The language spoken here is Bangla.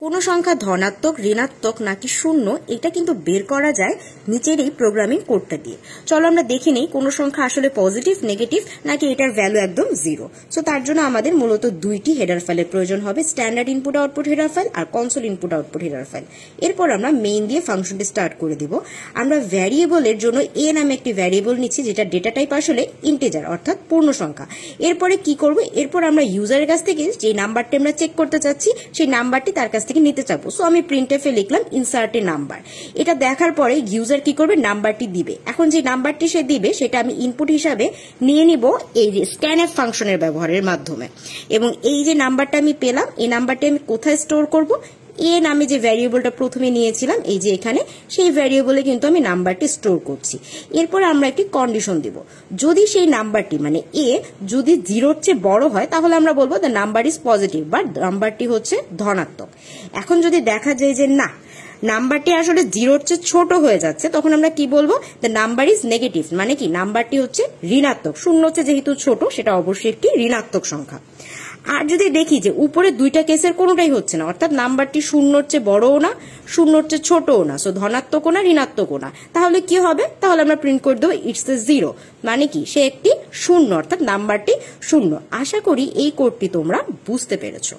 কোনো সংখ্যা ধনাত্মক, ঋণাত্মক নাকি শূন্য এটা কিন্তু বের করা যায় নিচের এই প্রোগ্রামিং কোডটা দিয়ে। চলো আমরা দেখে নেই কোনো সংখ্যা আসলে পজিটিভ, নেগেটিভ নাকি এটার ভ্যালু একদম জিরো। সো তার জন্য আমাদের মূলত দুইটি হেডার ফাইলের প্রয়োজন হবে, standard input output header file আর console input output header file. এরপর আমরা মেইন দিয়ে ফাংশনটি স্টার্ট করে দিব। আমরা ভ্যারিয়েবলের জন্য এ নামে একটি ভ্যারিয়েবল নিচ্ছি যেটা ডেটা টাইপ আসলে ইন্টিজার অর্থাৎ পূর্ণ সংখ্যা। এরপরে কি করব, এরপর আমরা ইউজারের কাছ থেকে যে নাম্বারটি আমরা চেক করতে চাচ্ছি সেই নাম্বারটি তার কাছ থেকে নিতে চাবো। সো আমি প্রিন্টএফে লিখলাম ইনসার্ট এ নাম্বার। এটা দেখার পরে ইউজার কি করবে, নাম্বারটি দিবে। এখন যে নাম্বারটি সে দিবে সেটা আমি ইনপুট হিসাবে নিয়ে নিব এই যে স্ক্যানএফ ফাংশনের ব্যবহারের মাধ্যমে। এবং এই যে নাম্বারটা আমি পেলাম, এই নাম্বারটি আমি কোথায় স্টোর করব, এ নামে যে ভ্যারিয়েবলটা প্রথমে নিয়েছিলাম এই যে এখানে, সেই ভ্যারিয়েবলে কিন্তু আমি নাম্বারটি স্টোর করছি। এরপর আমরা একটি কন্ডিশন দিব, যদি সেই নাম্বারটি মানে এ যদি জিরোর চেয়ে বড় হয় তাহলে আমরা বলবো দ্য নাম্বার ইজ পজিটিভ বা নাম্বারটি হচ্ছে ধনাত্মক। এখন যদি দেখা যায় যে না, নাম্বারটি আসলে জিরোর চেয়ে ছোট হয়ে যাচ্ছে, তখন আমরা কি বলবো, দ্য নাম্বার ইজ নেগেটিভ, মানে কি নাম্বারটি হচ্ছে ঋণাত্মক। শূন্য হচ্ছে যেহেতু ছোট, সেটা অবশ্যই একটি ঋণাত্মক সংখ্যা। আর যদি দেখি যে উপরে দুইটা কেসের কোনোটাই হচ্ছে না, অর্থাৎ নাম্বারটি শূন্যর চেয়ে বড়ও না, শূন্যর চেয়ে ছোটও না, সো ধনাত্মকও না ঋণাত্মকও না, তাহলে কি হবে, তাহলে আমরা প্রিন্ট করে দেবো ইটস এ জিরো, মানে কি সে একটি শূন্য, অর্থাৎ নাম্বারটি শূন্য। আশা করি এই কোডটি তোমরা বুঝতে পেরেছো।